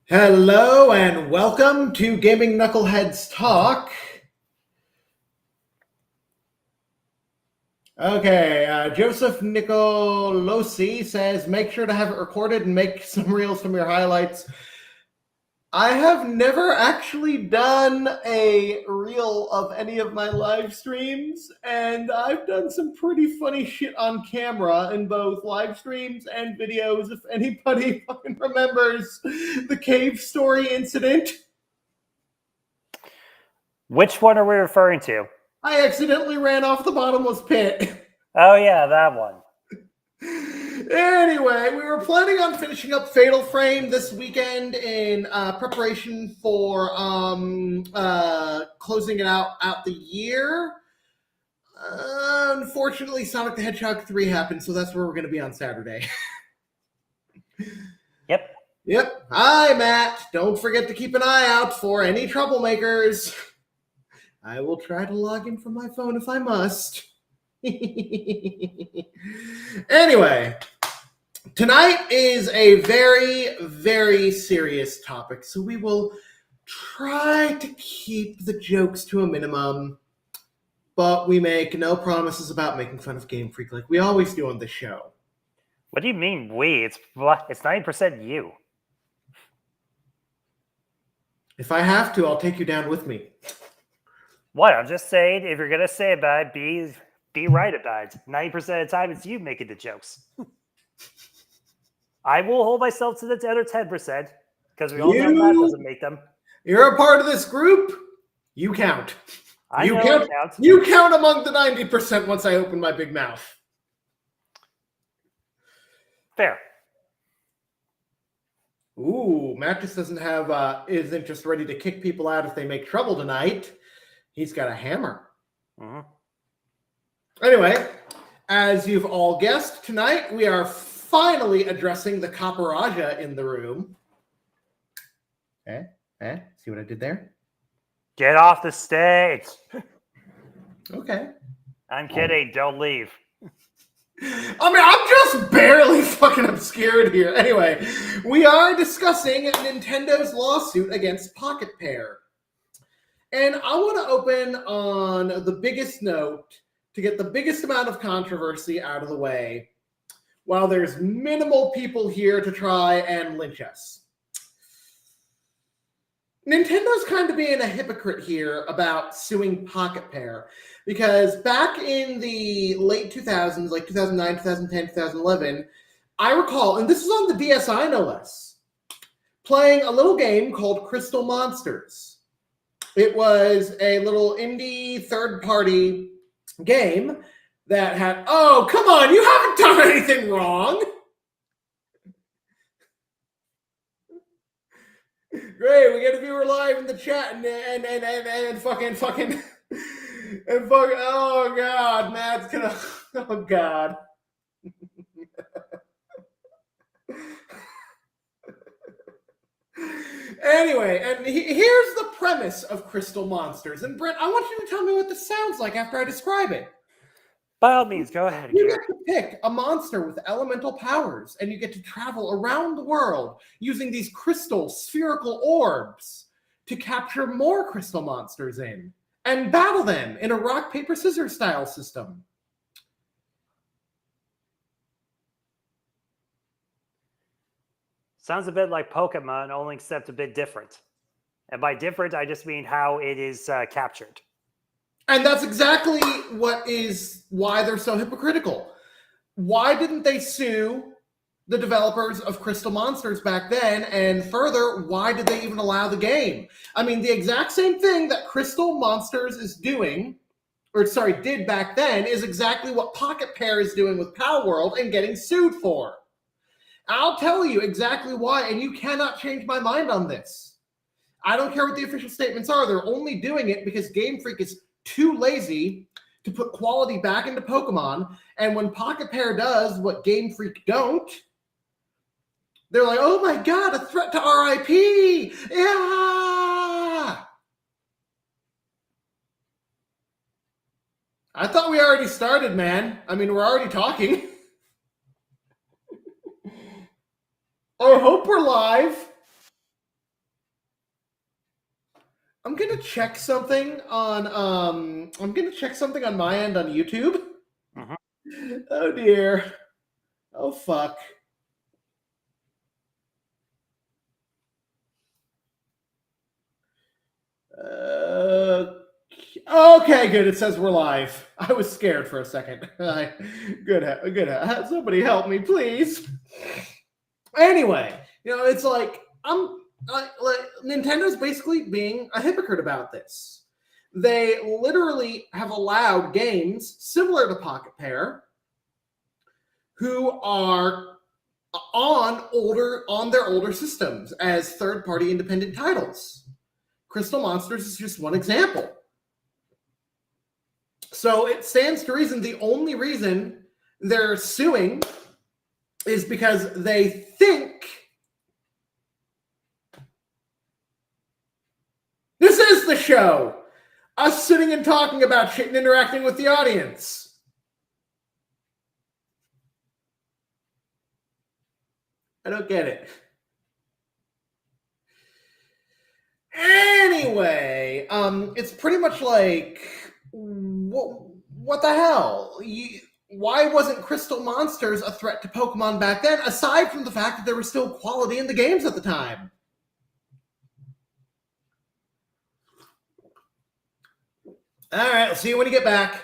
Hello and welcome to Gaming Knuckleheads Talk. Okay, Joseph Nicolosi says, make sure to have it recorded and make some reels from your highlights. I have never actually done a reel of any of my live streams, and I've done some pretty funny shit on camera in both live streams and videos, if anybody fucking remembers the cave story incident. Which one are we referring to? I accidentally ran off the bottomless pit. Oh, yeah, that one. Anyway, we were planning on finishing up Fatal Frame this weekend in preparation for closing it out the year. Unfortunately, Sonic the Hedgehog 3 happened, so that's where we're going to be on Saturday. Yep. Hi, Matt. Don't forget to keep an eye out for any troublemakers. I will try to log in from my phone if I must. Anyway, tonight is a very, very serious topic, so we will try to keep the jokes to a minimum, but we make no promises about making fun of Game Freak like we always do on this show. What do you mean we? It's 90% you. If I have to, I'll take you down with me. What? I'm just saying, if you're going to say about it, be right about it. 90% of the time, it's you making the jokes. I will hold myself to the other 10%, because we all know that doesn't make them. You're a part of this group. You count. I count. You count among the 90% once I open my big mouth. Fair. Ooh, Matt just doesn't have isn't just ready to kick people out if they make trouble tonight. He's got a hammer. Mm-hmm. Anyway, as you've all guessed, tonight we are finally addressing the Copperajah in the room. See what I did there? Get off the stage. Okay. I'm kidding. Don't leave. I mean, I'm just barely fucking obscured here. Anyway, we are discussing Nintendo's lawsuit against Pocketpair. And I want to open on the biggest note to get the biggest amount of controversy out of the way while there's minimal people here to try and lynch us. Nintendo's kind of being a hypocrite here about suing Pocketpair because back in the late 2000s, like 2009, 2010, 2011, I recall, and this is on the DSi no less, playing a little game called Crystal Monsters. It was a little indie third-party game that had, oh, come on, you haven't done anything wrong. Great, we get a viewer live in the chat and fucking, oh God, Matt's gonna, oh God. Anyway, and here's the premise of Crystal Monsters. And Brent, I want you to tell me what this sounds like after I describe it. By all means, go ahead. You get to pick a monster with elemental powers, and you get to travel around the world using these crystal spherical orbs to capture more crystal monsters in and battle them in a rock, paper, scissors style system. Sounds a bit like Pokemon, only except a bit different. And by different, I just mean how it is captured. And that's exactly why they're so hypocritical. Why didn't they sue the developers of Crystal Monsters back then? And further, why did they even allow the game? I mean, the exact same thing that Crystal Monsters is doing, did back then, is exactly what Pocketpair is doing with Pal World and getting sued for. I'll tell you exactly why, and you cannot change my mind on this. I don't care what the official statements are. They're only doing it because Game Freak is too lazy to put quality back into Pokemon. And when Pocketpair does what Game Freak don't, they're like, oh my God, a threat to RIP. Yeah. I thought we already started, man. I mean, we're already talking. I hope we're live. I'm gonna check something on my end on YouTube. Oh dear. Oh fuck. Okay, good. It says we're live. I was scared for a second. Good. Somebody help me, please. Anyway, it's like Nintendo's basically being a hypocrite about this. They literally have allowed games similar to Pocketpair who are on their older systems as third-party independent titles. Crystal Monsters is just one example. So it stands to reason the only reason they're suing is because they think this is the show. Us sitting and talking about shit and interacting with the audience. I don't get it. Anyway, it's pretty much like, what the hell? Why wasn't Crystal Monsters a threat to Pokemon back then, aside from the fact that there was still quality in the games at the time? All right, I'll see you when you get back.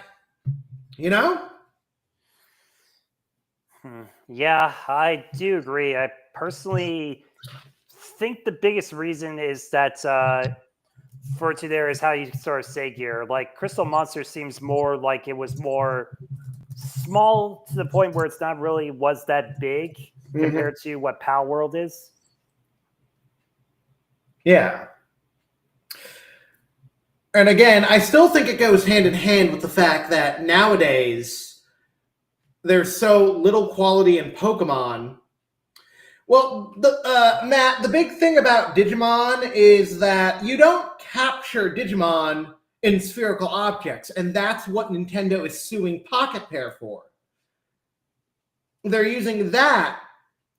Yeah, I do agree. I personally think the biggest reason is that for there is how you sort of say here. Like Crystal Monsters seems more like it was more small to the point where it's not really was that big compared to what Pal World is. Yeah. And again, I still think it goes hand in hand with the fact that nowadays there's so little quality in Pokemon. Well, Matt, the big thing about Digimon is that you don't capture Digimon in spherical objects, and that's what Nintendo is suing Pocketpair for. They're using that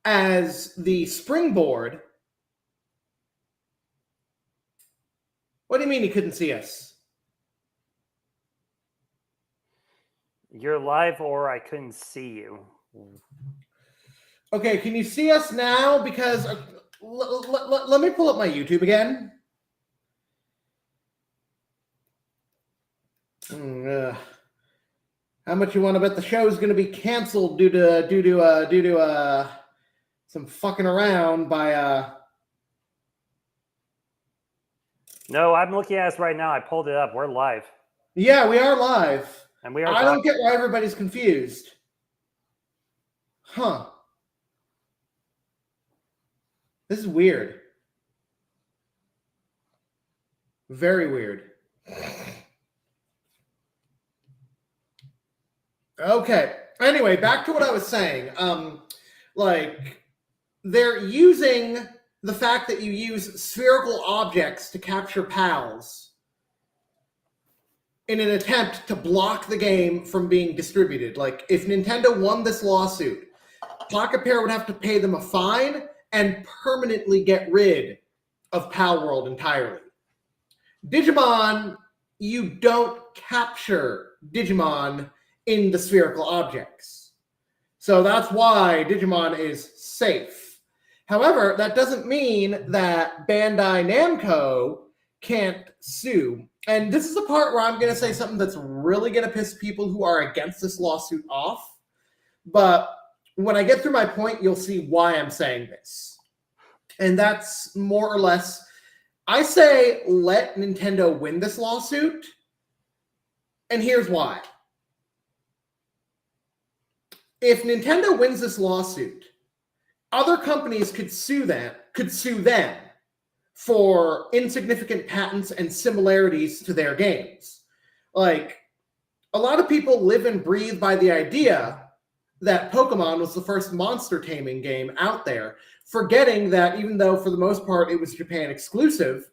as the springboard. What do you mean you couldn't see us? You're live or I couldn't see you. Okay, can you see us now? Because let me pull up my YouTube again. How much you want to bet the show is going to be canceled due to some fucking around by No, I'm looking at us right now. I pulled it up. We're live. Yeah, we are live. And we are. I don't get why everybody's confused. Huh. This is weird. Very weird. Okay. Anyway, back to what I was saying. They're using the fact that you use spherical objects to capture PALs in an attempt to block the game from being distributed. Like, if Nintendo won this lawsuit, Pocketpair would have to pay them a fine and permanently get rid of Pal World entirely. Digimon, you don't capture Digimon in the spherical objects. So that's why Digimon is safe. However, that doesn't mean that Bandai Namco can't sue. And this is the part where I'm going to say something that's really going to piss people who are against this lawsuit off. But when I get through my point, you'll see why I'm saying this. And that's more or less, I say let Nintendo win this lawsuit. And here's why. If Nintendo wins this lawsuit, other companies could sue them for insignificant patents and similarities to their games. Like, a lot of people live and breathe by the idea that Pokemon was the first monster taming game out there, forgetting that even though for the most part it was Japan exclusive,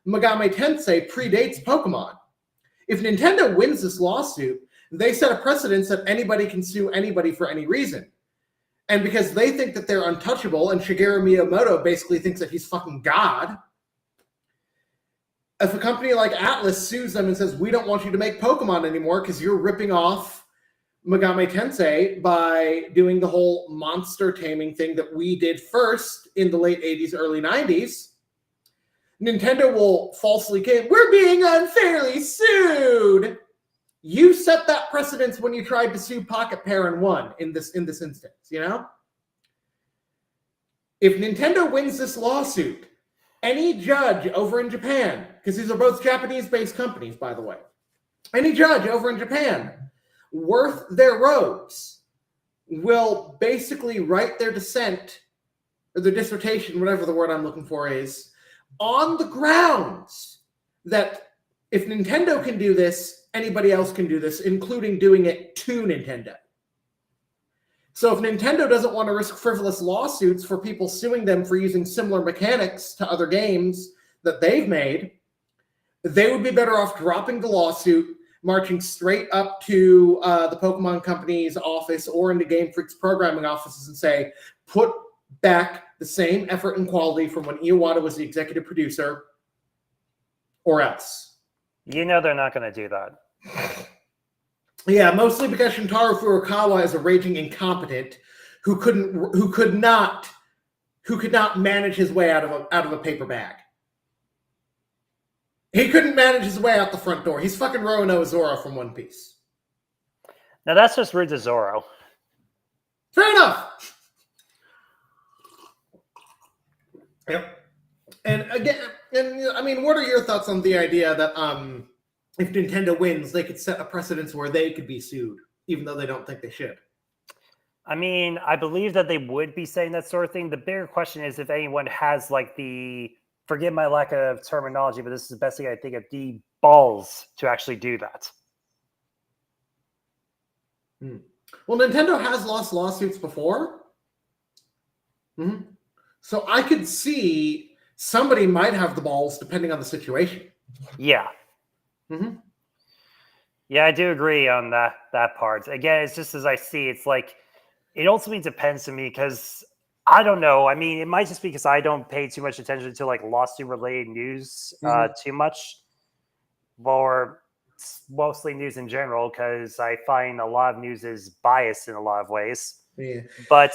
Megami Tensei predates Pokemon. If Nintendo wins this lawsuit, they set a precedence that anybody can sue anybody for any reason. And because they think that they're untouchable, and Shigeru Miyamoto basically thinks that he's fucking God, if a company like Atlas sues them and says, we don't want you to make Pokemon anymore because you're ripping off Megami Tensei by doing the whole monster taming thing that we did first in the late 80s, early 90s, Nintendo will falsely claim, we're being unfairly sued. You set that precedence when you tried to sue Pocketpair and won in this instance, you know? If Nintendo wins this lawsuit, any judge over in Japan, because these are both Japanese-based companies, by the way, any judge over in Japan worth their robes will basically write their dissent or their dissertation, whatever the word I'm looking for is, on the grounds that if Nintendo can do this, anybody else can do this, including doing it to Nintendo. So if Nintendo doesn't want to risk frivolous lawsuits for people suing them for using similar mechanics to other games that they've made, they would be better off dropping the lawsuit, marching straight up to the Pokemon Company's office or into Game Freak's programming offices and say, put back the same effort and quality from when Iwata was the executive producer, or else. You know they're not going to do that. Yeah, mostly because Shintaro Furukawa is a raging incompetent who could not manage his way out of a paper bag. He couldn't manage his way out the front door. He's fucking Roronoa Zoro from One Piece. Now that's just rude to Zoro. Fair enough. Yep. And again, I mean, what are your thoughts on the idea that if Nintendo wins, they could set a precedence where they could be sued, even though they don't think they should? I mean, I believe that they would be saying that sort of thing. The bigger question is if anyone has like forgive my lack of terminology, but this is the best thing I think of, the balls to actually do that. Well, Nintendo has lost lawsuits before. Mm-hmm. So I could see somebody might have the balls depending on the situation. Yeah. Mm-hmm. Yeah, I do agree on that part. Again, it's just as I see, it's like, it ultimately depends to me because I don't know. I mean, it might just be because I don't pay too much attention to like lawsuit related news too much, or mostly news in general, because I find a lot of news is biased in a lot of ways. Yeah. But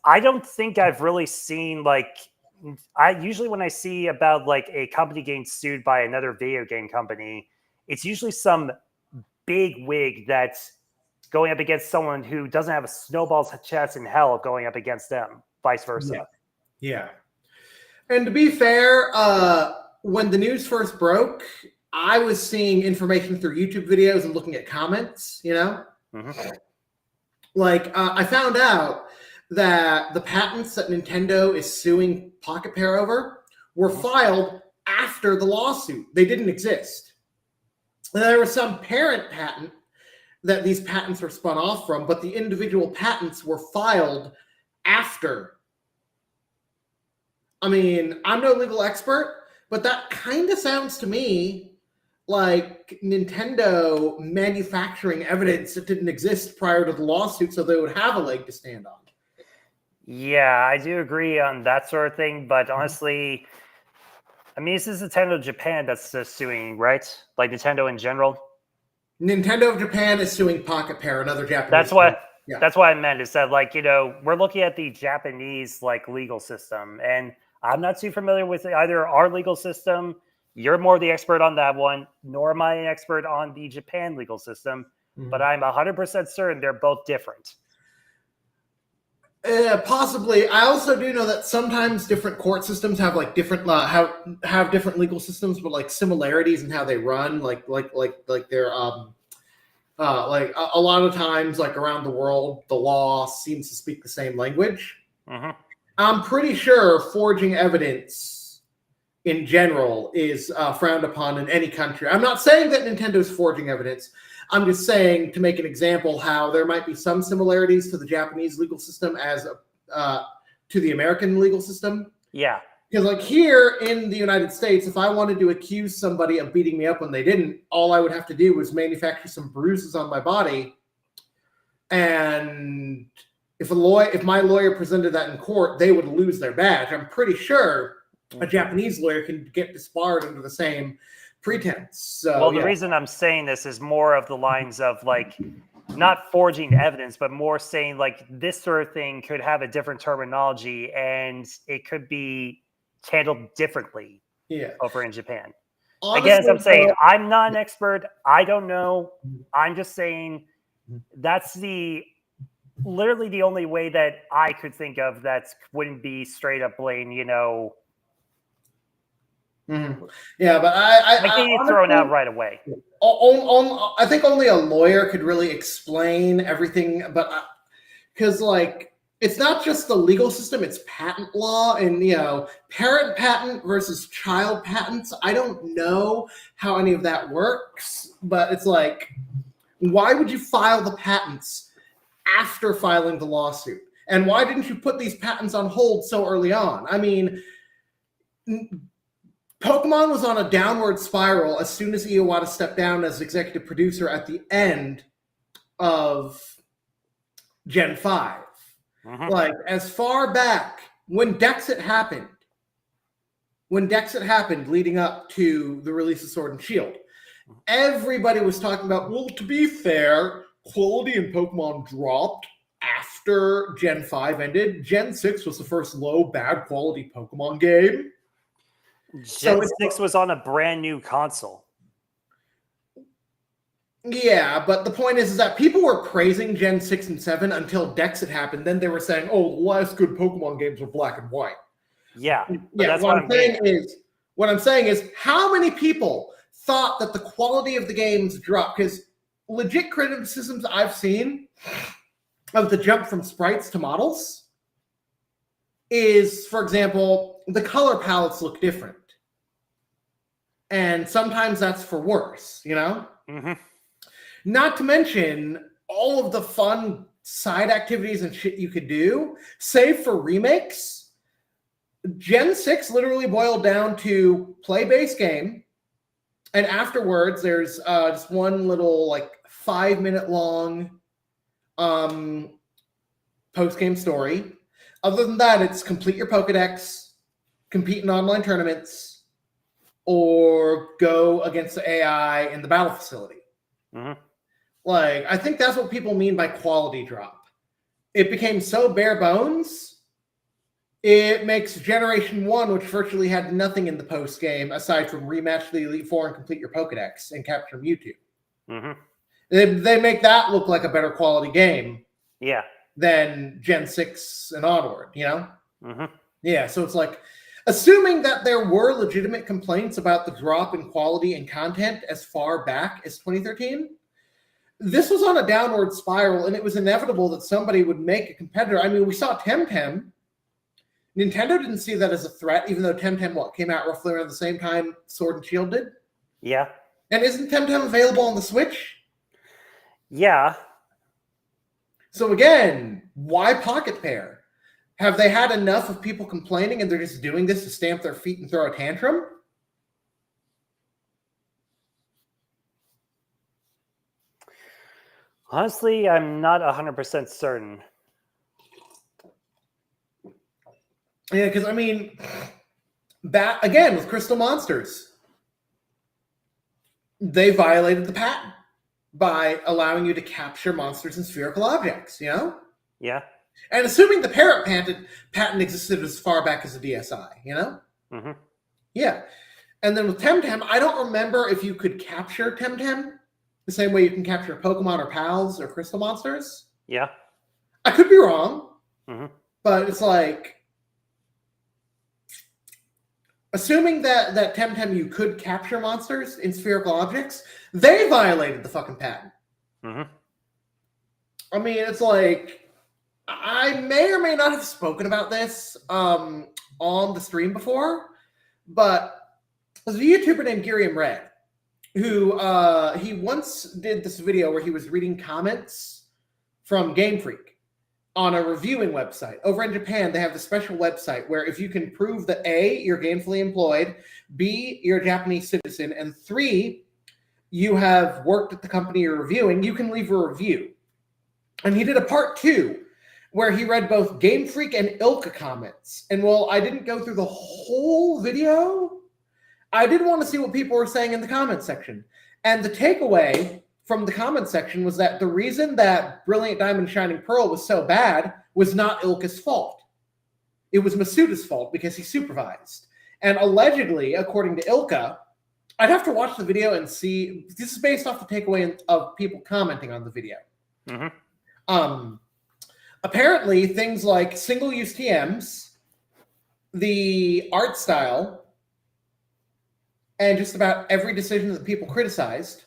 I don't think I've really seen usually when I see about like a company getting sued by another video game company, it's usually some big wig that's going up against someone who doesn't have a snowball's chance in hell going up against them, vice versa. Yeah. And to be fair, when the news first broke, I was seeing information through YouTube videos and looking at comments, you know? Mm-hmm. Like, I found out that the patents that Nintendo is suing Pocketpair over were filed after the lawsuit. They didn't exist. And there was some parent patent that these patents were spun off from, but the individual patents were filed after. I mean, I'm no legal expert, but that kind of sounds to me like Nintendo manufacturing evidence that didn't exist prior to the lawsuit so they would have a leg to stand on. Yeah, I do agree on that sort of thing, but honestly, I mean, this is Nintendo Japan that's suing, right? Like Nintendo in general. Nintendo of Japan is suing Pocketpair, another Japanese. That's what I meant. Is that like, you know, we're looking at the Japanese like legal system, and I'm not too familiar with either our legal system. You're more the expert on that one, nor am I an expert on the Japan legal system. But I'm 100% certain they're both different. Possibly. I also do know that sometimes different court systems have like different have different legal systems, but like similarities in how they run. Like they're like a lot of times, like around the world, the law seems to speak the same language. Mm-hmm. I'm pretty sure forging evidence in general is frowned upon in any country. I'm not saying that Nintendo's forging evidence. I'm just saying, to make an example, how there might be some similarities to the Japanese legal system as to the American legal system. Yeah. Because like here in the United States, if I wanted to accuse somebody of beating me up when they didn't, all I would have to do was manufacture some bruises on my body. And if my lawyer presented that in court, they would lose their badge. I'm pretty sure a Japanese lawyer can get disbarred under the same pretense. So, well, the reason I'm saying this is more of the lines of like not forging evidence, but more saying like this sort of thing could have a different terminology and it could be handled differently over in Japan. Honestly, again, as I'm saying, I'm not an expert. I don't know. I'm just saying that's literally the only way that I could think of that wouldn't be straight up blame, Yeah, but I getting it thrown out right away. I think only a lawyer could really explain everything, but because it's not just the legal system, it's patent law and parent patent versus child patents. I don't know how any of that works, but it's like, why would you file the patents after filing the lawsuit? And why didn't you put these patents on hold so early on? I mean, Pokemon was on a downward spiral as soon as Iwata stepped down as executive producer at the end of Gen 5. Like, as far back when Dexit happened leading up to the release of Sword and Shield, everybody was talking about, well, to be fair, quality in Pokemon dropped after Gen 5 ended. Gen 6 was the first low, bad quality Pokemon game. Gen 6 was on a brand new console. Yeah, but the point is that people were praising Gen 6 and 7 until Dexit happened. Then they were saying, oh, the last good Pokemon games were black and white. Yeah. Yeah, what I'm saying is, how many people thought that the quality of the games dropped? Because legit criticisms I've seen of the jump from sprites to models is, for example, the color palettes look different. And sometimes that's for worse, Not to mention all of the fun side activities and shit you could do, save for remakes. Gen 6 literally boiled down to play base game, and afterwards there's just one little 5-minute long post-game story. Other than that, it's complete your Pokedex, compete in online tournaments, or go against the AI in the battle facility. I think that's what people mean by quality drop. It became so bare bones, it makes Generation 1, which virtually had nothing in the post game aside from rematch the Elite Four and complete your Pokedex and capture Mewtwo. They make that look like a better quality game than Gen 6 and onward, Yeah, so it's like, assuming that there were legitimate complaints about the drop in quality and content as far back as 2013, this was on a downward spiral, and it was inevitable that somebody would make a competitor. I mean, we saw Temtem. Nintendo didn't see that as a threat, even though Temtem came out roughly around the same time Sword and Shield did. Yeah. And isn't Temtem available on the Switch? Yeah. So again, why Pocketpair? Have they had enough of people complaining and they're just doing this to stamp their feet and throw a tantrum? Honestly, I'm not 100% certain. Yeah, because, I mean, that, again, with Crystal Monsters, they violated the patent by allowing you to capture monsters and spherical objects, Yeah. And assuming the parrot patent existed as far back as the DSi, Yeah. And then with Temtem, I don't remember if you could capture Temtem the same way you can capture Pokemon or Pals or Crystal Monsters. Yeah. I could be wrong, but it's like, assuming that Temtem you could capture monsters in spherical objects, they violated the fucking patent. I mean, it's like, I may or may not have spoken about this on the stream before, but there's a YouTuber named Giriam Red who he once did this video where he was reading comments from Game Freak on a reviewing website. Over in Japan, they have a special website where if you can prove that A, you're gainfully employed, B, you're a Japanese citizen, and 3, you have worked at the company you're reviewing, you can leave a review. And he did a part 2 where he read both Game Freak and Ilka comments. And while I didn't go through the whole video, I did want to see what people were saying in the comment section. And the takeaway from the comment section was that the reason that Brilliant Diamond Shining Pearl was so bad was not Ilka's fault. It was Masuda's fault because he supervised. And allegedly, according to Ilka, I'd have to watch the video and see. This is based off the takeaway of people commenting on the video. Apparently, things like single-use TMs, the art style, and just about every decision that people criticized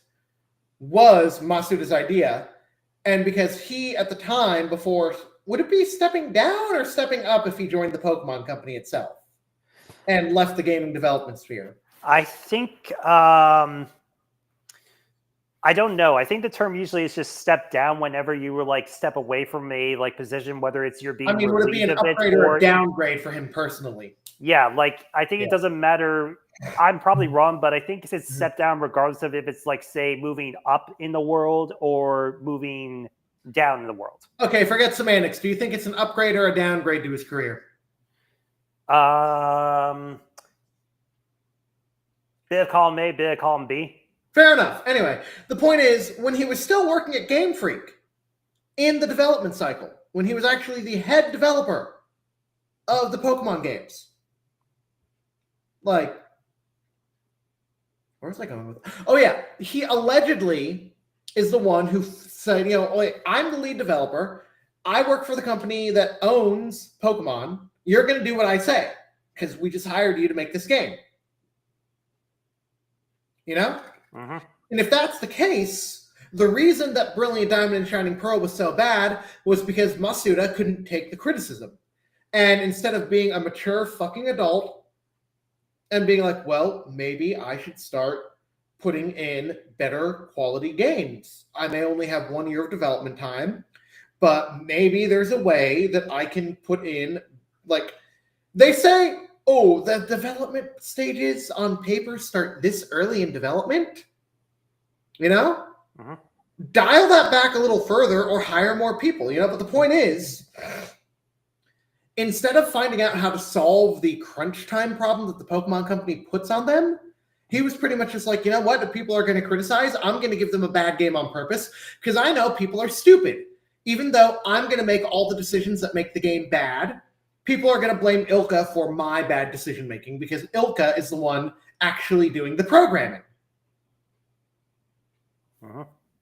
was Masuda's idea. And because he, at the time, before, would it be stepping down or stepping up if he joined the Pokemon Company itself and left the gaming development sphere? I think, I don't know. I think the term usually is just step down whenever you were like step away from a like position, whether it's you're being. I mean, would it be an upgrade or a downgrade for him personally? Yeah, like I think it doesn't matter. I'm probably wrong, but I think it's step down regardless of if it's like, say, moving up in the world or moving down in the world. Okay, forget semantics. Do you think it's an upgrade or a downgrade to his career? Bit of column A, bit of column B. Fair enough. Anyway, the point is, when he was still working at Game Freak in the development cycle, when he was actually the head developer of the Pokemon games, like, where's I going with? Oh yeah, he allegedly is the one who said, I'm the lead developer. I work for the company that owns Pokemon. You're going to do what I say because we just hired you to make this game. And if that's the case, the reason that Brilliant Diamond and Shining Pearl was so bad was because Masuda couldn't take the criticism. And instead of being a mature fucking adult and being like, well, maybe I should start putting in better quality games. I may only have 1 year of development time, but maybe there's a way that I can put in, like, they say, oh, the development stages on paper start this early in development. Dial that back a little further or hire more people, But the point is, instead of finding out how to solve the crunch time problem that the Pokemon Company puts on them, he was pretty much just like, you know what? If people are going to criticize, I'm going to give them a bad game on purpose because I know people are stupid. Even though I'm going to make all the decisions that make the game bad, people are going to blame Ilka for my bad decision-making because Ilka is the one actually doing the programming.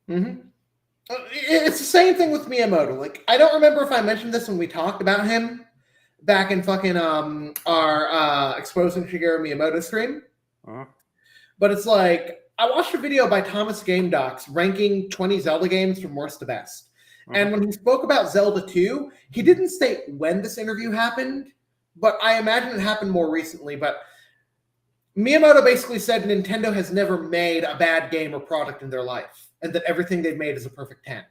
It's the same thing with Miyamoto. Like, I don't remember if I mentioned this when we talked about him back in fucking our Exposing Shigeru Miyamoto stream. But it's like, I watched a video by Thomas Game Docs ranking 20 Zelda games from worst to best. And when he spoke about Zelda 2, he didn't state when this interview happened, but I imagine it happened more recently. But Miyamoto basically said Nintendo has never made a bad game or product in their life, and that everything they've made is a perfect 10.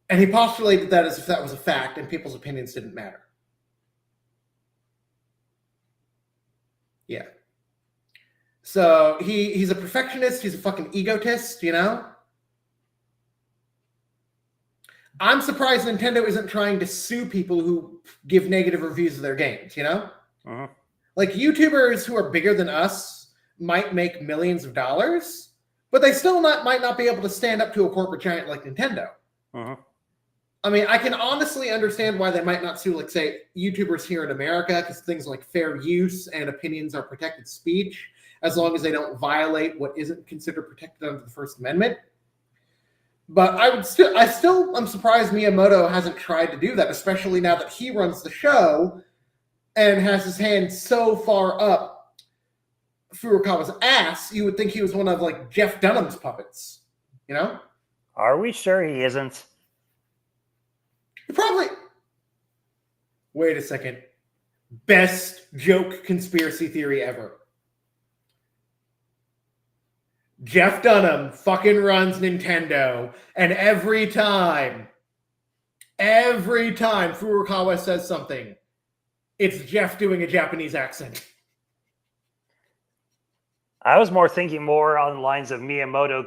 And he postulated that as if that was a fact, and people's opinions didn't matter. Yeah. So he's a perfectionist, he's a fucking egotist, I'm surprised Nintendo isn't trying to sue people who give negative reviews of their games, Like, YouTubers who are bigger than us might make millions of dollars, but they still might not be able to stand up to a corporate giant like Nintendo. I mean, I can honestly understand why they might not sue, like, say, YouTubers here in America, because things like fair use and opinions are protected speech, as long as they don't violate what isn't considered protected under the First Amendment. But I'm surprised Miyamoto hasn't tried to do that, especially now that he runs the show and has his hand so far up Furukawa's ass. You would think he was one of, like, Jeff Dunham's puppets, Are we sure he isn't? Probably. Wait a second. Best joke conspiracy theory ever. Jeff Dunham fucking runs Nintendo, and every time Furukawa says something, it's Jeff doing a Japanese accent. I was thinking more on the lines of Miyamoto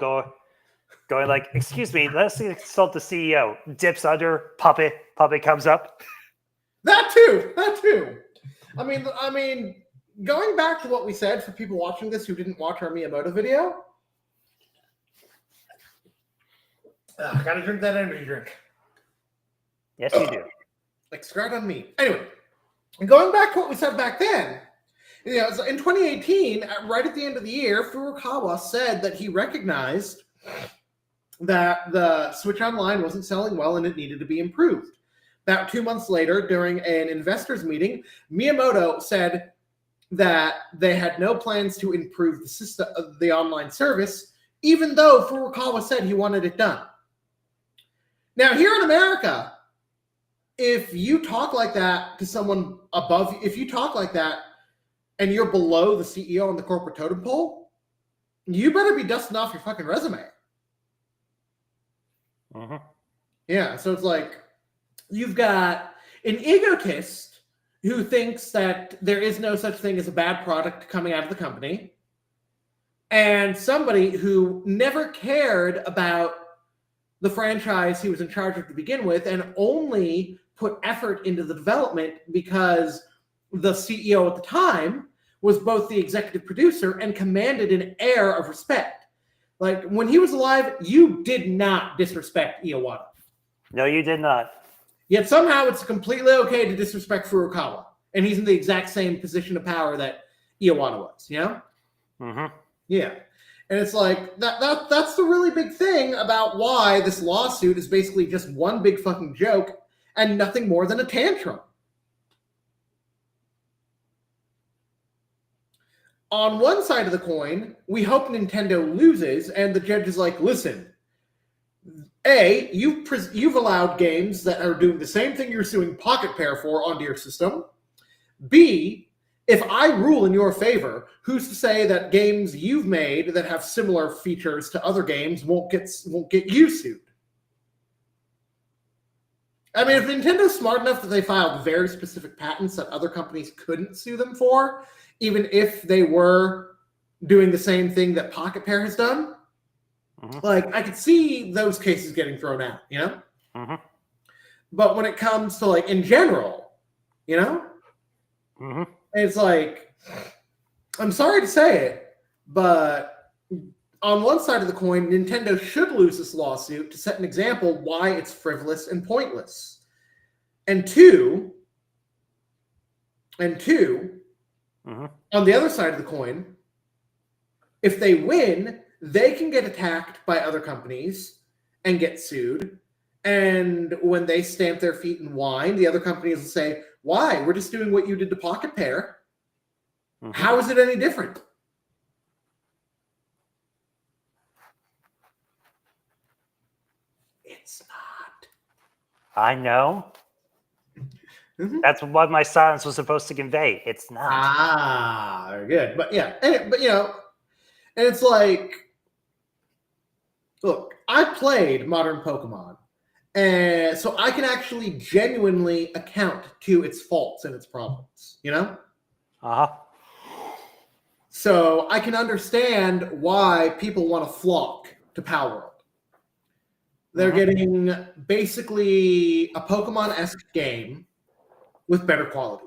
going like, excuse me, let's consult the CEO. Dips under, puppet comes up. That too. I mean, going back to what we said for people watching this who didn't watch our Miyamoto video, gotta drink that energy drink. Yes, you do. Like scratch on me. Anyway, going back to what we said back then, so in 2018, right at the end of the year, Furukawa said that he recognized that the Switch Online wasn't selling well and it needed to be improved. About 2 months later, during an investors meeting, Miyamoto said that they had no plans to improve the system of the online service, even though Furukawa said he wanted it done. Now, here in America, if you talk like that to someone above, if you talk like that and you're below the CEO on the corporate totem pole, you better be dusting off your fucking resume. Yeah, so it's like you've got an egotist who thinks that there is no such thing as a bad product coming out of the company, and somebody who never cared about the franchise he was in charge of to begin with and only put effort into the development because the CEO at the time was both the executive producer and commanded an air of respect. Like, when he was alive, you did not disrespect Iwata. No, you did not. Yet somehow it's completely okay to disrespect Furukawa. And he's in the exact same position of power that Iwata was, you know? Yeah. And it's like, that's the really big thing about why this lawsuit is basically just one big fucking joke and nothing more than a tantrum. On one side of the coin, we hope Nintendo loses, and the judge is like, listen, A, you've allowed games that are doing the same thing you're suing Pocketpair for onto your system. B, if I rule in your favor, who's to say that games you've made that have similar features to other games won't get you sued? I mean, if Nintendo's smart enough that they filed very specific patents that other companies couldn't sue them for, even if they were doing the same thing that Pocketpair has done, like, I could see those cases getting thrown out, you know? But when it comes to, like, in general, you know? It's like, I'm sorry to say it, but on one side of the coin, Nintendo should lose this lawsuit to set an example why it's frivolous and pointless. And two, on the other side of the coin, if they win, they can get attacked by other companies and get sued. And when they stamp their feet and whine, the other companies will say, why? We're just doing what you did to Pocketpair. How is it any different? It's not. I know. That's what my silence was supposed to convey. It's not. Ah, very good. But yeah, but you know, and it's like, look, I played modern Pokemon, and so I can actually genuinely account to its faults and its problems, you know? So I can understand why people want to flock to Power World. They're getting basically a Pokemon-esque game with better quality.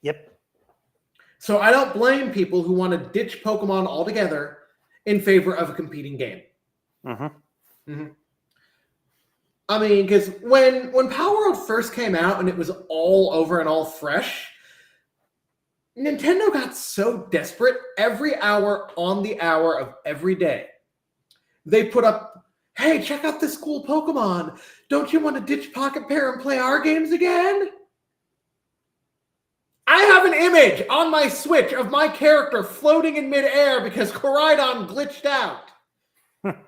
Yep. So I don't blame people who want to ditch Pokemon altogether in favor of a competing game. I mean, because when Power World first came out and it was all over and all fresh, Nintendo got so desperate every hour on the hour of every day. They put up, hey, check out this cool Pokemon. Don't you want to ditch Pocketpair and play our games again? I have an image on my Switch of my character floating in midair because Koraidon glitched out.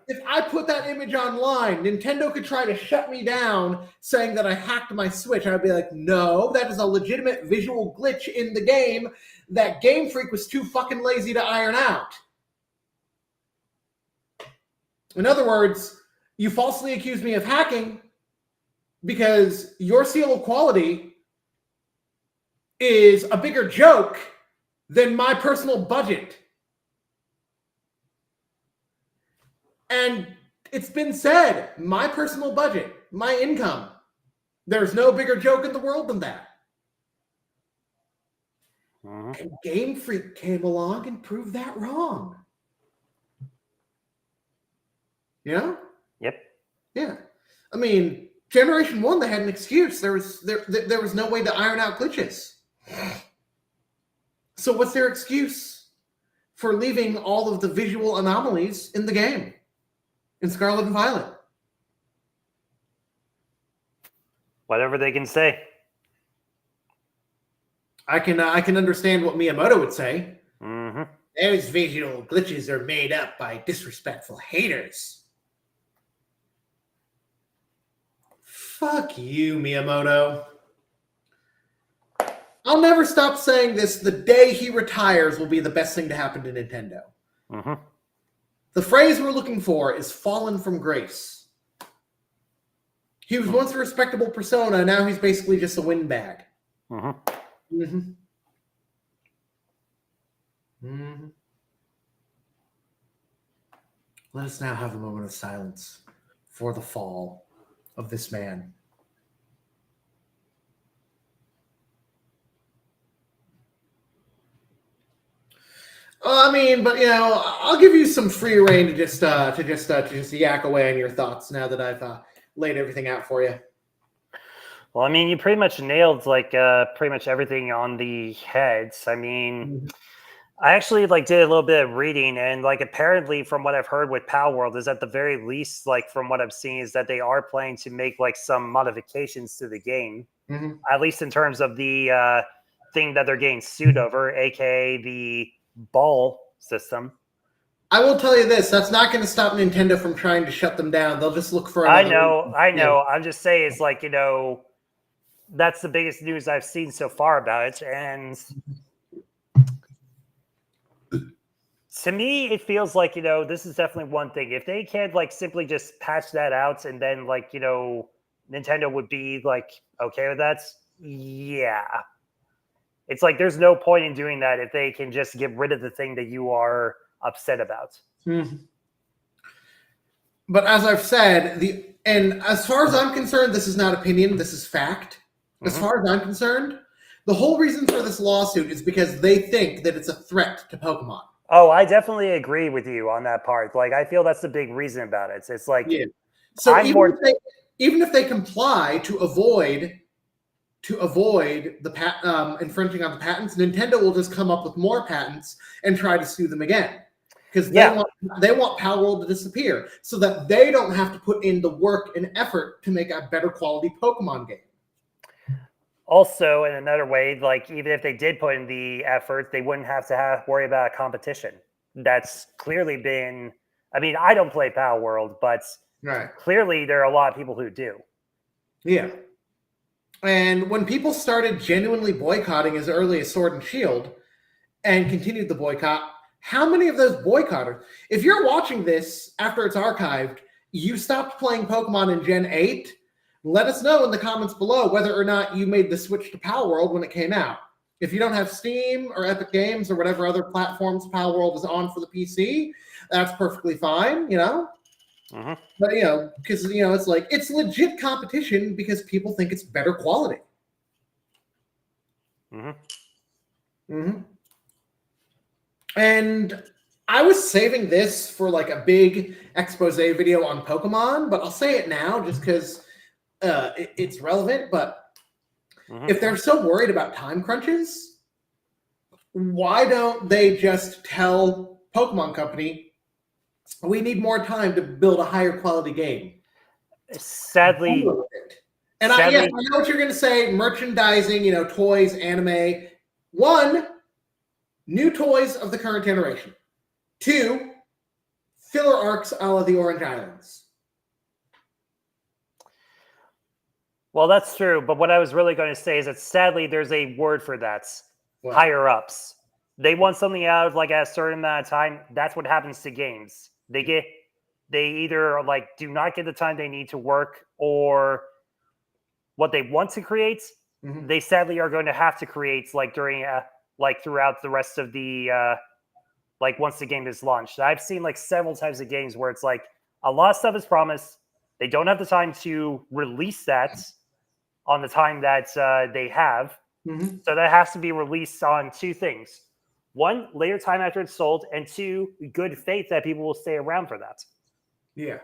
If I put that image online, Nintendo could try to shut me down saying that I hacked my Switch. I'd be like, no, that is a legitimate visual glitch in the game that Game Freak was too fucking lazy to iron out. In other words, you falsely accused me of hacking because your seal of quality is a bigger joke than my personal budget. And it's been said, my personal budget, my income, there's no bigger joke in the world than that. And Game Freak came along and proved that wrong. You know? Yep. Yeah. I mean, Generation 1, they had an excuse. There was no way to iron out glitches. So what's their excuse for leaving all of the visual anomalies in the game in Scarlet and Violet? Whatever they can say. I can understand what Miyamoto would say. Mm-hmm. Those visual glitches are made up by disrespectful haters. Fuck you, Miyamoto. I'll never stop saying this. The day he retires will be the best thing to happen to Nintendo. Mm-hmm. The phrase we're looking for is fallen from grace. He was once a respectable persona, now he's basically just a windbag. Mm-hmm. Mm-hmm. Mm-hmm. Let us now have a moment of silence for the fall of this man. I mean, but I'll give you some free reign to just yak away on your thoughts now that I've laid everything out for you. Well, I mean, you pretty much nailed pretty much everything on the heads. I mean, I actually did a little bit of reading, and apparently from what I've heard with Pal World is at the very least, from what I've seen, is that they are planning to make some modifications to the game, at least in terms of the thing that they're getting sued over, aka the ball system. I will tell you this: that's not going to stop Nintendo from trying to shut them down. They'll just look for another. I know. Yeah. I'm just saying, it's that's the biggest news I've seen so far about it, and to me, it feels like, this is definitely one thing. If they can simply just patch that out, and then Nintendo would be okay with that. Yeah. It's there's no point in doing that if they can just get rid of the thing that you are upset about. But as I've said, and as far as I'm concerned, this is not opinion, this is fact. As far as I'm concerned, the whole reason for this lawsuit is because they think that it's a threat to Pokemon. Oh, I definitely agree with you on that part. I feel that's the big reason about it. It's yeah. So even if they comply to avoid the infringing on the patents, Nintendo will just come up with more patents and try to sue them again. Because they want Pal World to disappear so that they don't have to put in the work and effort to make a better quality Pokemon game. Also, in another way, even if they did put in the effort, they wouldn't have to worry about a competition. That's clearly been... I mean, I don't play Pal World, but clearly there are a lot of people who do. Yeah. And when people started genuinely boycotting as early as Sword and Shield and continued the boycott, how many of those boycotters... If you're watching this after it's archived, you stopped playing Pokemon in Gen 8... Let us know in the comments below whether or not you made the switch to Pal World when it came out. If you don't have Steam or Epic Games or whatever other platforms Pal World is on for the PC, that's perfectly fine, But, because, it's it's legit competition because people think it's better quality. And I was saving this for a big expose video on Pokemon, but I'll say it now just because it's relevant. But if they're so worried about time crunches, why don't they just tell Pokemon Company, we need more time to build a higher quality game? Sadly. And I know what you're going to say, merchandising, toys, anime. 1, new toys of the current generation. 2, filler arcs a la the Orange Islands. Well, that's true, but what I was really going to say is that sadly there's a word for that. What? Higher ups. They want something out of at a certain amount of time. That's what happens to games. They either do not get the time they need to work, or what they want to create, they sadly are going to have to create during throughout the rest of the once the game is launched. I've seen several types of games where it's a lot of stuff is promised. They don't have the time to release that on the time that they have. Mm-hmm. So that has to be released on two things. One, later time after it's sold, and two, good faith that people will stay around for that. Yeah.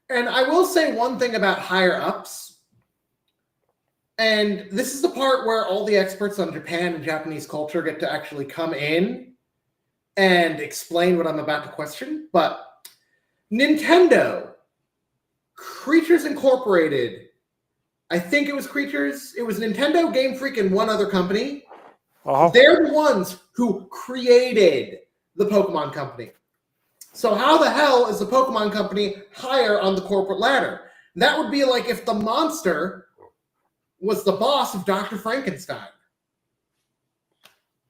And I will say one thing about higher ups. And this is the part where all the experts on Japan and Japanese culture get to actually come in and explain what I'm about to question. But Nintendo, Creatures Incorporated, I think it was Creatures, it was Nintendo, Game Freak, and one other company. They're the ones who created the Pokemon Company. So how the hell is the Pokemon Company higher on the corporate ladder? That would be like if the monster was the boss of Dr. Frankenstein.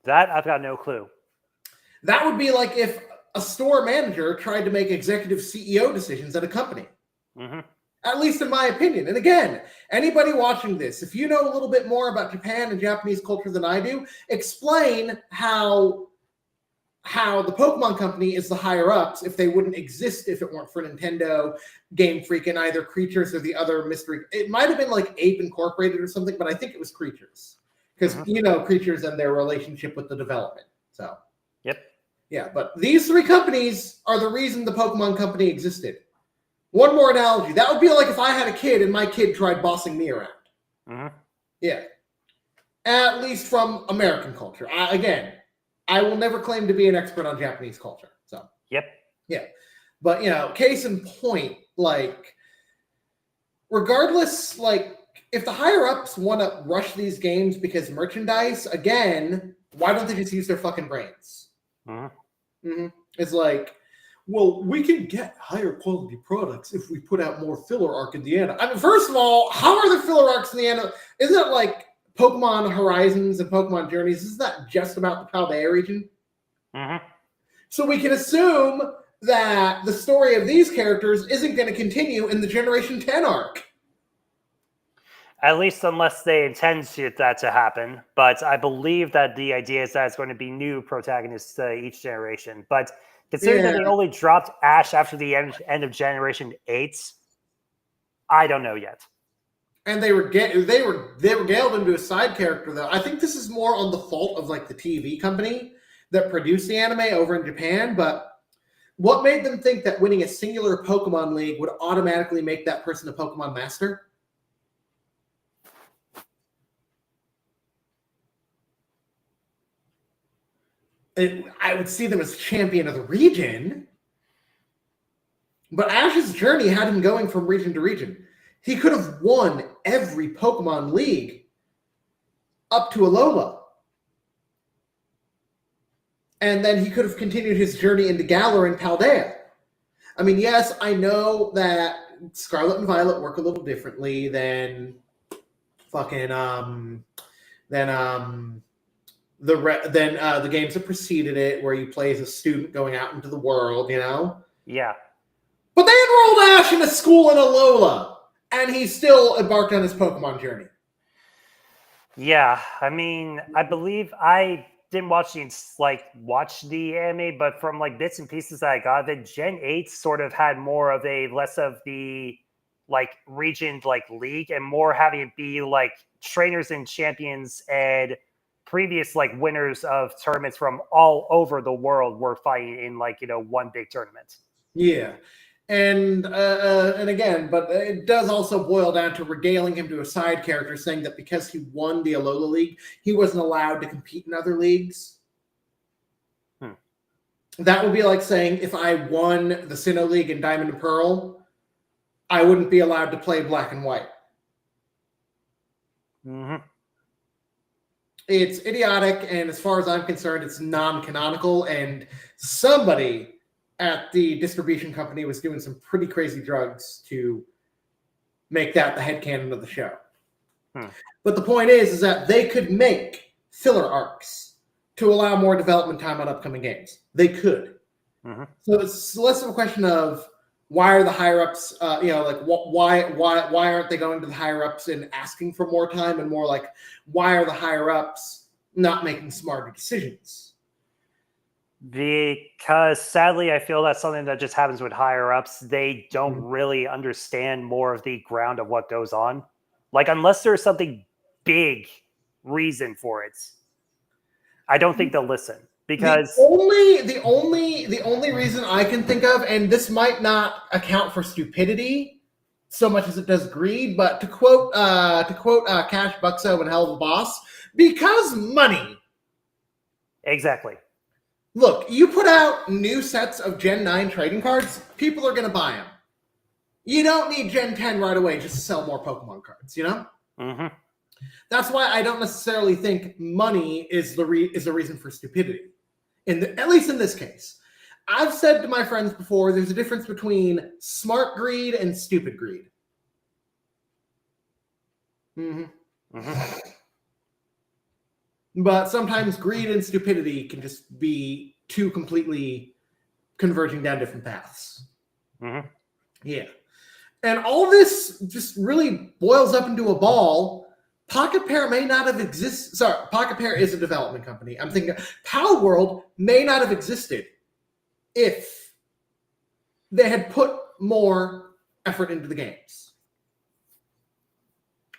That I've got no clue. That would be like if a store manager tried to make executive CEO decisions at a company. Mm-hmm. At least in my opinion. And again, anybody watching this, if you know a little bit more about Japan and Japanese culture than I do, explain how the Pokemon Company is the higher ups if they wouldn't exist if it weren't for Nintendo, Game Freak, and either Creatures or the other mystery. It might have been like Ape Incorporated or something, but I think it was Creatures. Because, Creatures and their relationship with the development. So, yep. Yeah, but these three companies are the reason the Pokemon Company existed. One more analogy. That would be like if I had a kid and my kid tried bossing me around. Mm-hmm. Yeah. At least from American culture. I will never claim to be an expert on Japanese culture. So. Yep. Yeah. But, case in point, like, regardless, like, if the higher-ups want to rush these games because merchandise, again, why don't they just use their fucking brains? Mm-hmm. Mm-hmm. It's like, well, we can get higher quality products if we put out more filler arc in the anime. I mean, first of all, how are the filler arcs in the anime? Isn't it like Pokemon Horizons and Pokemon Journeys? Isn't that just about the Paldea region? Mm-hmm. So we can assume that the story of these characters isn't going to continue in the Generation 10 arc. At least unless they intend that to happen. But I believe that the idea is that it's going to be new protagonists each generation. But considering that they only dropped Ash after the end of Generation 8, I don't know yet. And they regaled into a side character, though. I think this is more on the fault of like the TV company that produced the anime over in Japan. But what made them think that winning a singular Pokemon League would automatically make that person a Pokemon Master? I would see them as champion of the region. But Ash's journey had him going from region to region. He could have won every Pokemon League up to Alola. And then he could have continued his journey into Galar and Paldea. I mean, yes, I know that Scarlet and Violet work a little differently than the games that preceded it, where you play as a student going out into the world, Yeah. But they enrolled Ash in a school in Alola, and he still embarked on his Pokemon journey. Yeah, I mean, I believe I didn't watch the anime, but from like bits and pieces that I got, that Gen 8 sort of had more of a less of the like region like league and more having it be like trainers and champions and previous like winners of tournaments from all over the world were fighting in one big tournament. Yeah. And again, but it does also boil down to regaling him to a side character, saying that because he won the Alola League, he wasn't allowed to compete in other leagues. That would be like saying if I won the Sinnoh League in Diamond and Pearl, I wouldn't be allowed to play Black and White. Mm-hmm. It's idiotic, and as far as I'm concerned, it's non-canonical, and somebody at the distribution company was doing some pretty crazy drugs to make that the headcanon of the show. But the point is that they could make filler arcs to allow more development time on upcoming games. They could. Mm-hmm. So it's less of a question of why are the higher ups, why aren't they going to the higher ups and asking for more time, and more like why are the higher ups not making smarter decisions? Because sadly, I feel that's something that just happens with higher ups. They don't really understand more of the ground of what goes on. Like, unless there's something big reason for it. I don't think they'll listen because the only reason I can think of, and this might not account for stupidity so much as it does greed, but to quote Cash Buxo and Hell of a Boss, because money. Exactly. Look, you put out new sets of Gen 9 trading cards, people are going to buy them. You don't need Gen 10 right away just to sell more Pokemon cards, you know? Mm-hmm. That's why I don't necessarily think money is the reason for stupidity. At least in this case. I've said to my friends before, there's a difference between smart greed and stupid greed. Mm-hmm. Mm-hmm. But sometimes greed and stupidity can just be two completely converging down different paths. Mm-hmm. Yeah. And all this just really boils up into a ball. Pocketpair may not have existed. Sorry, Pocketpair is a development company. I'm thinking Power World may not have existed if they had put more effort into the games.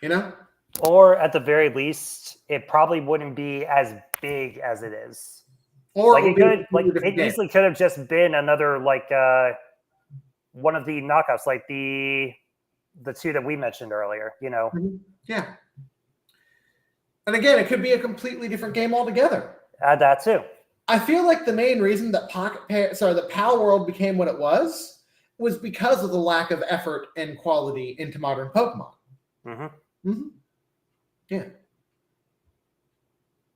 You know? Or at the very least, it probably wouldn't be as big as it is. Or like it it easily could have just been another one of the knockoffs, like the two that we mentioned earlier. You know? Yeah. And again, it could be a completely different game altogether. Add that too. I feel like the main reason that that Power World became what it was because of the lack of effort and quality into modern Pokemon. Mm-hmm. Mm-hmm. Yeah.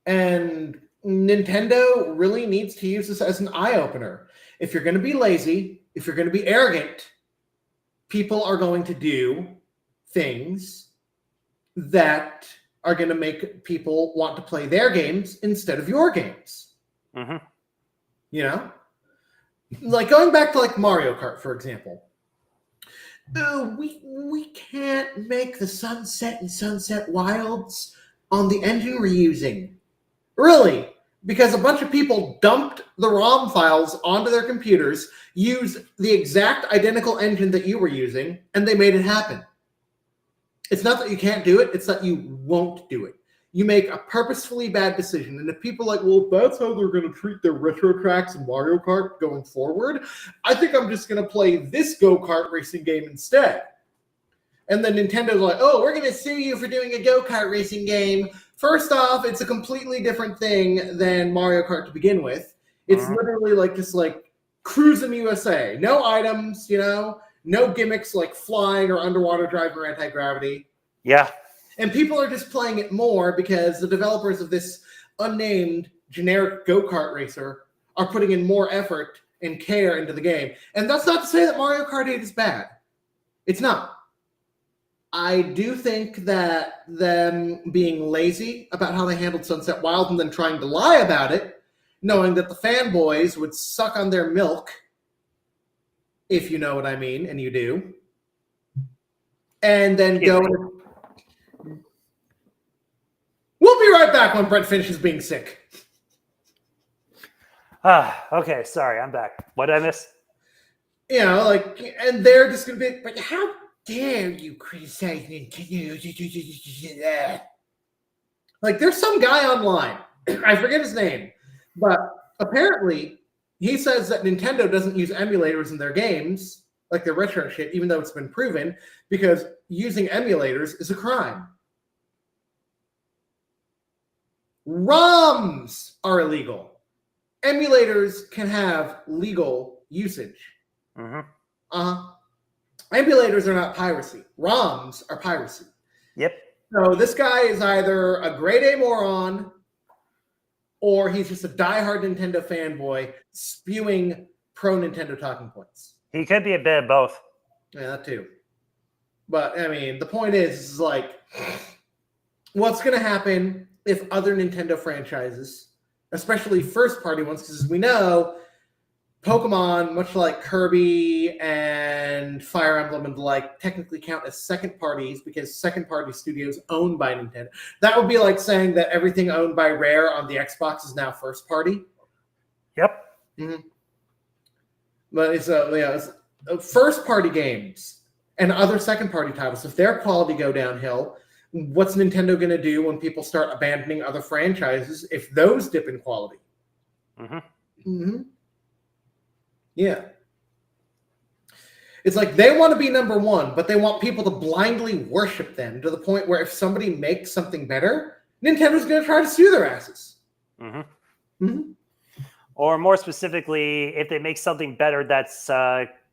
And Nintendo really needs to use this as an eye-opener. If you're going to be lazy, if you're going to be arrogant, people are going to do things that are going to make people want to play their games instead of your games. Mm-hmm. You know? Like going back to like Mario Kart, for example. We can't make the Sunset and Sunset Wilds on the engine we're using. Really? Because a bunch of people dumped the ROM files onto their computers, used the exact identical engine that you were using, and they made it happen. It's not that you can't do it, it's that you won't do it. You make a purposefully bad decision. And if people are like, well, if that's how they're going to treat their retro tracks in Mario Kart going forward, I think I'm just going to play this go-kart racing game instead. And then Nintendo's like, oh, we're going to sue you for doing a go-kart racing game. First off, it's a completely different thing than Mario Kart to begin with. It's literally like just like Cruis'n USA. No items, you know, no gimmicks like flying or underwater driving or anti-gravity. Yeah. And people are just playing it more because the developers of this unnamed generic go-kart racer are putting in more effort and care into the game. And that's not to say that Mario Kart 8 is bad. It's not. I do think that them being lazy about how they handled Sunset Wild and then trying to lie about it, knowing that the fanboys would suck on their milk, if you know what I mean, and you do, and then go... We'll be right back when Brent finishes being sick. Okay, sorry, I'm back. What did I miss? You know, like, and they're just going to be, but how dare you criticize Nintendo? Like, there's some guy online, I forget his name, but apparently he says that Nintendo doesn't use emulators in their games, like their retro shit, even though it's been proven, because using emulators is a crime. ROMs are illegal. Emulators can have legal usage. Emulators are not piracy. ROMs are piracy. Yep. So this guy is either a grade A moron or he's just a diehard Nintendo fanboy spewing pro-Nintendo talking points. He could be a bit of both. Yeah, that too. But, I mean, the point is like, what's going to happen if other Nintendo franchises, especially first-party ones, because as we know, Pokemon, much like Kirby and Fire Emblem and the like, technically count as second parties because second-party studios owned by Nintendo. That would be like saying that everything owned by Rare on the Xbox is now first-party. Yep. Mm-hmm. But it's first-party games and other second-party titles, if their quality go downhill, What's Nintendo going to do when people start abandoning other franchises if those dip in quality? Yeah. It's like they want to be number one, but they want people to blindly worship them to the point where if somebody makes something better, Nintendo's going to try to sue their asses. Or more specifically, if they make something better that's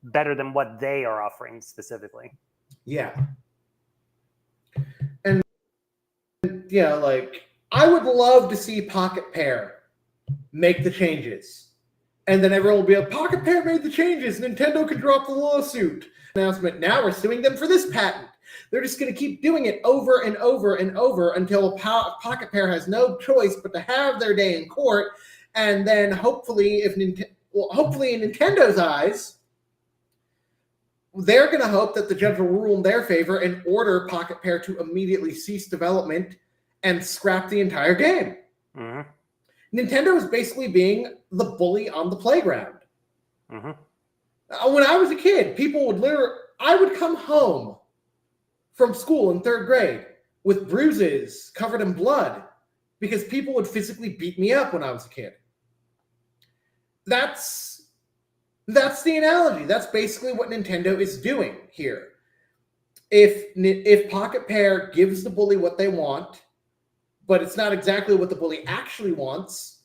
better than what they are offering specifically. Yeah. And yeah, like I would love to see Pocketpair make the changes. And then everyone will be like, Pocketpair made the changes. Nintendo can drop the lawsuit. Announcement, now we're suing them for this patent. They're just going to keep doing it over and over and over until Pocketpair has no choice but to have their day in court. And then hopefully, hopefully in Nintendo's eyes, they're going to hope that the judge will rule in their favor and order Pocketpair to immediately cease development and scrap the entire game. Nintendo is basically being the bully on the playground. When I was a kid, I would come home from school in 3rd grade with bruises covered in blood because people would physically beat me up when I was a kid. That's the analogy. That's basically what Nintendo is doing here. If Pocketpair gives the bully what they want, but it's not exactly what the bully actually wants,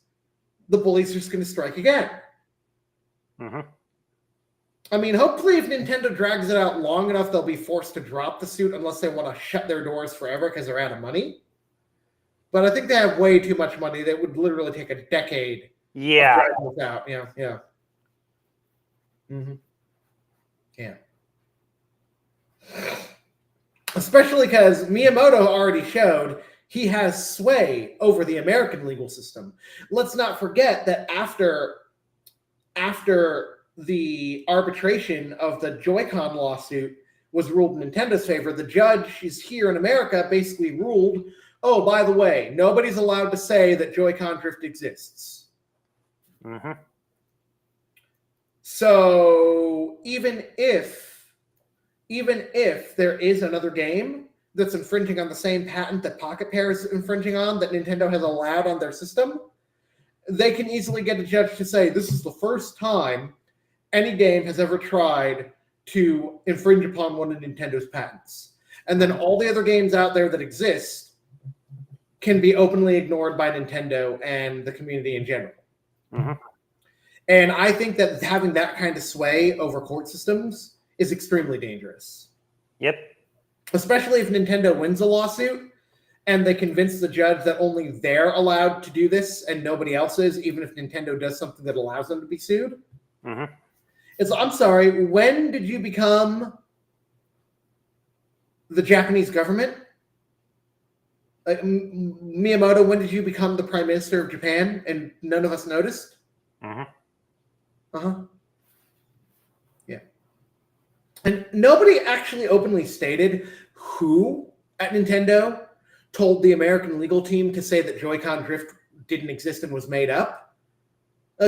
the bully's just going to strike again. I mean, hopefully if Nintendo drags it out long enough, they'll be forced to drop the suit unless they want to shut their doors forever because they're out of money. But I think they have way too much money. That would literally take a decade. Yeah. Out. Yeah. Yeah. Especially because Miyamoto already showed he has sway over the American legal system. Let's not forget that after the arbitration of the Joy-Con lawsuit was ruled in Nintendo's favor, the judge is here in America basically ruled, oh, by the way, nobody's allowed to say that Joy-Con drift exists. So even if there is another game that's infringing on the same patent that Pocketpair is infringing on, that Nintendo has allowed on their system, they can easily get a judge to say, this is the first time any game has ever tried to infringe upon one of Nintendo's patents. And then all the other games out there that exist can be openly ignored by Nintendo and the community in general. And I think that having that kind of sway over court systems is extremely dangerous. Yep. Especially if Nintendo wins a lawsuit and they convince the judge that only they're allowed to do this and nobody else is, even if Nintendo does something that allows them to be sued. I'm sorry, when did you become the Japanese government? Miyamoto, when did you become the Prime Minister of Japan and none of us noticed? Yeah. And nobody actually openly stated who at Nintendo told the American legal team to say that Joy-Con drift didn't exist and was made up.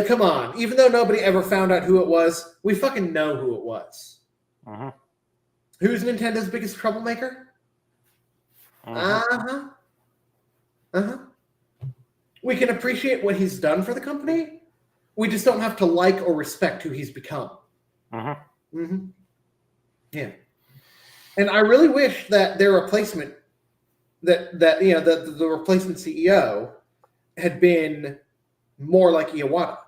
Come on. Even though nobody ever found out who it was, we fucking know who it was. Who's Nintendo's biggest troublemaker? We can appreciate what he's done for the company. We just don't have to like or respect who he's become. Yeah. And I really wish that their replacement, the replacement CEO had been more like Iwata.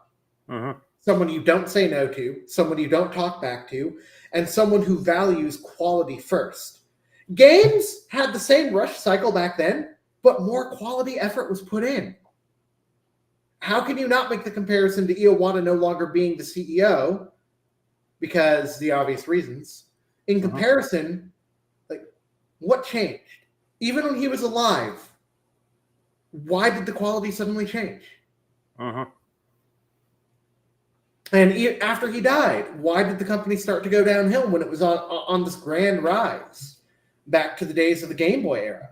Someone you don't say no to, someone you don't talk back to, and someone who values quality first. Games had the same rush cycle back then, but more quality effort was put in. How can you not make the comparison to Iwata no longer being the CEO? Because the obvious reasons. In comparison, like, what changed? Even when he was alive, why did the quality suddenly change? And after he died, why did the company start to go downhill when it was on this grand rise back to the days of the Game Boy era?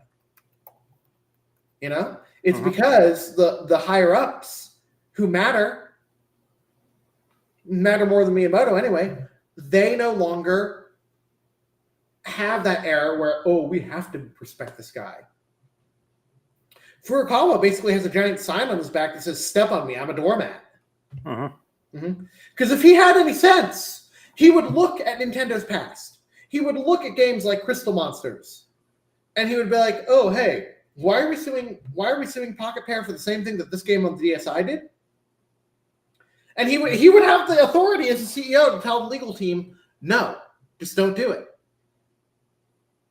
It's because the higher ups who matter more than Miyamoto anyway, they no longer have that era where, oh, we have to respect this guy. Furukawa basically has a giant sign on his back that says, "Step on me, I'm a doormat." Because if he had any sense, he would look at Nintendo's past. He would look at games like Crystal Monsters, and he would be like, "Oh, hey, why are we suing Pocketpair for the same thing that this game on the DSi did?" And he would have the authority as a CEO to tell the legal team, "No, just don't do it."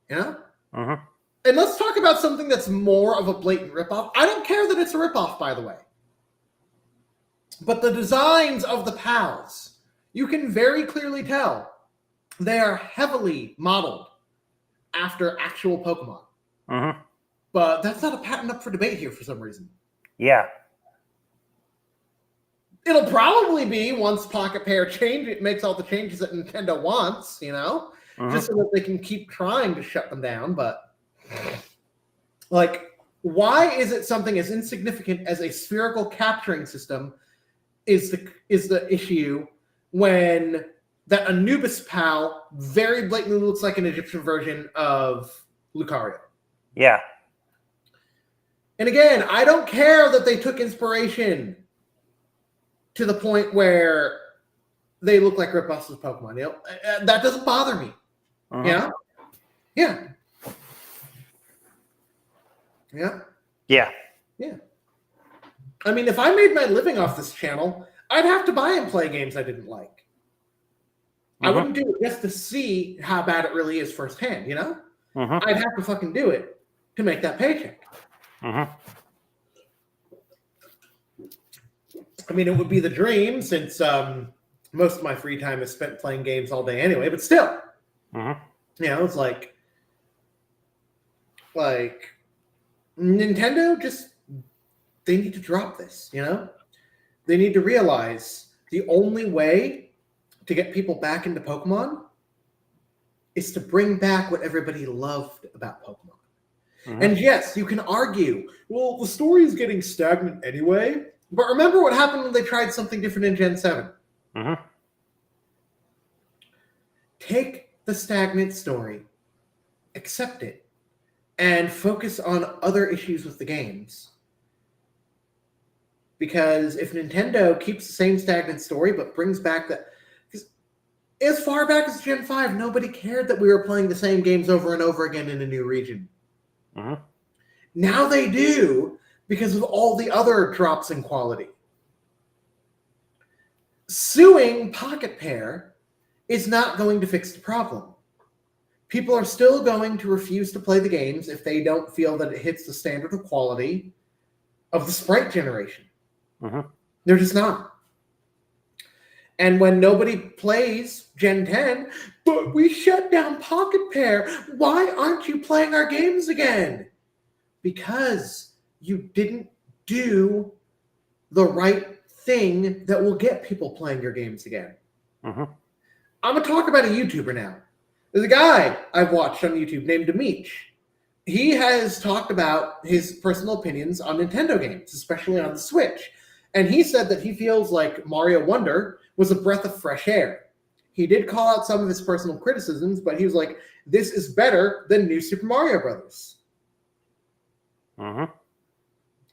You know? And let's talk about something that's more of a blatant ripoff. I don't care that it's a ripoff, by the way. But the designs of the pals, you can very clearly tell they are heavily modeled after actual Pokemon. But that's not a patent up for debate here for some reason. Yeah. It'll probably be once Pocketpair makes all the changes that Nintendo wants, you know? Just so that they can keep trying to shut them down. But, like, why is it something as insignificant as a spherical capturing system is the issue when that Anubis pal very blatantly looks like an Egyptian version of Lucario? Yeah. And again, I don't care that they took inspiration to the point where they look like ripoffs of Pokemon. You know, that doesn't bother me. Yeah. Yeah. Yeah. Yeah. Yeah. I mean, if I made my living off this channel, I'd have to buy and play games I didn't like. I wouldn't do it just to see how bad it really is firsthand, you know? I'd have to fucking do it to make that paycheck. I mean, it would be the dream since most of my free time is spent playing games all day anyway, but still. You know, it's like Nintendo they need to drop this, you know? They need to realize the only way to get people back into Pokemon is to bring back what everybody loved about Pokemon. And yes, you can argue, well, the story is getting stagnant anyway. But remember what happened when they tried something different in Gen 7. Take the stagnant story, accept it, and focus on other issues with the games. Because if Nintendo keeps the same stagnant story but brings back that... As far back as Gen 5, nobody cared that we were playing the same games over and over again in a new region. Now they do, because of all the other drops in quality. Suing Pocketpair is not going to fix the problem. People are still going to refuse to play the games if they don't feel that it hits the standard of quality of the Sprite generation. They're just not. And when nobody plays Gen 10, but we shut down Pocketpair, why aren't you playing our games again? Because you didn't do the right thing that will get people playing your games again. I'm going to talk about a YouTuber now. There's a guy I've watched on YouTube named Demeech. He has talked about his personal opinions on Nintendo games, especially on the Switch. And he said that he feels like Mario Wonder was a breath of fresh air. He did call out some of his personal criticisms, but he was like, this is better than New Super Mario Brothers.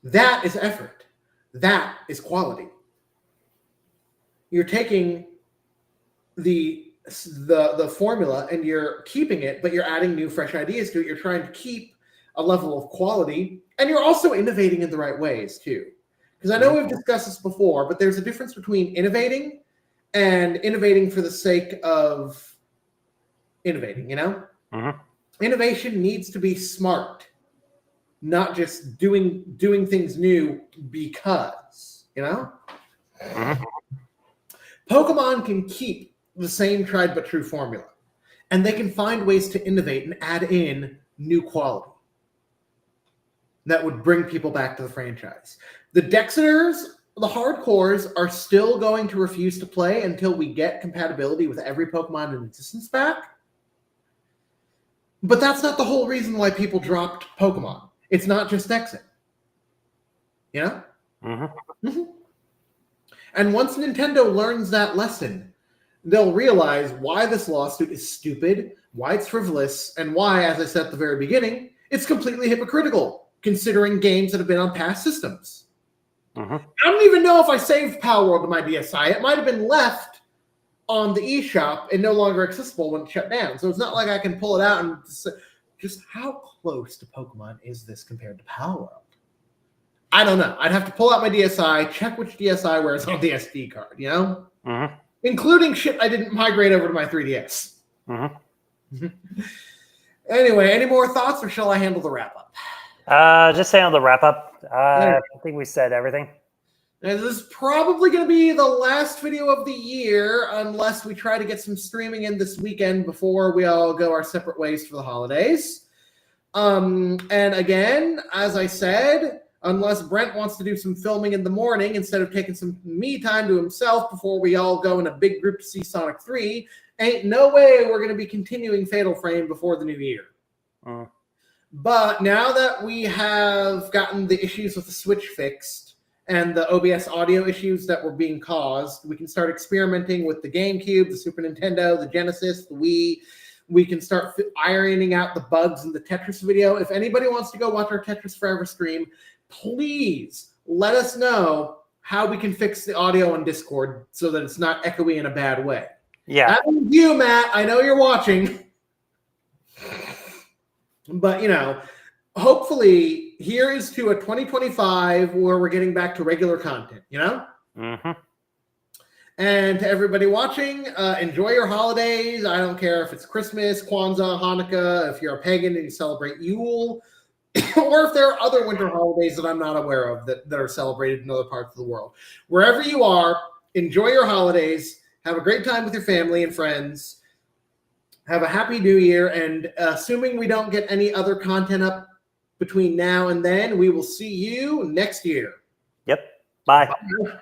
That is effort. That is quality. You're taking the formula and you're keeping it, but you're adding new, fresh ideas to it. You're trying to keep a level of quality, and you're also innovating in the right ways, too. Because I know we've discussed this before, but there's a difference between innovating and innovating for the sake of innovating, you know? Innovation needs to be smart, not just doing things new because, you know? Pokemon can keep the same tried but true formula, and they can find ways to innovate and add in new quality that would bring people back to the franchise. The Dexiters, the hardcores, are still going to refuse to play until we get compatibility with every Pokemon in existence back. But that's not the whole reason why people dropped Pokemon. It's not just Dexit. You know? And once Nintendo learns that lesson, they'll realize why this lawsuit is stupid, why it's frivolous, and why, as I said at the very beginning, it's completely hypocritical, considering games that have been on past systems. I don't even know if I saved Power World to my DSi. It might have been left on the eShop and no longer accessible when it shut down. So it's not like I can pull it out and just how close to Pokemon is this compared to Power World? I don't know. I'd have to pull out my DSi, check which DSi where it's on the SD card, you know? Including shit I didn't migrate over to my 3DS. Anyway, any more thoughts, or shall I handle the wrap-up? Just handle the wrap-up. I think we said everything. And this is probably going to be the last video of the year, unless we try to get some streaming in this weekend before we all go our separate ways for the holidays. And again, as I said, unless Brent wants to do some filming in the morning instead of taking some me time to himself before we all go in a big group to see Sonic 3, ain't no way we're going to be continuing Fatal Frame before the new year. But now that we have gotten the issues with the Switch fixed and the OBS audio issues that were being caused, we can start experimenting with the GameCube, the Super Nintendo, the Genesis, the Wii. We can start ironing out the bugs in the Tetris video. If anybody wants to go watch our Tetris Forever stream, please let us know how we can fix the audio on Discord so that it's not echoey in a bad way. Yeah. That was you, Matt. I know you're watching. But, you know, hopefully here is to a 2025 where we're getting back to regular content, you know? And to everybody watching, enjoy your holidays. I don't care if it's Christmas, Kwanzaa, Hanukkah, if you're a pagan and you celebrate Yule, or if there are other winter holidays that I'm not aware of that are celebrated in other parts of the world. Wherever you are, enjoy your holidays. Have a great time with your family and friends. Have a happy new year. And assuming we don't get any other content up between now and then, we will see you next year. Yep. Bye. Bye.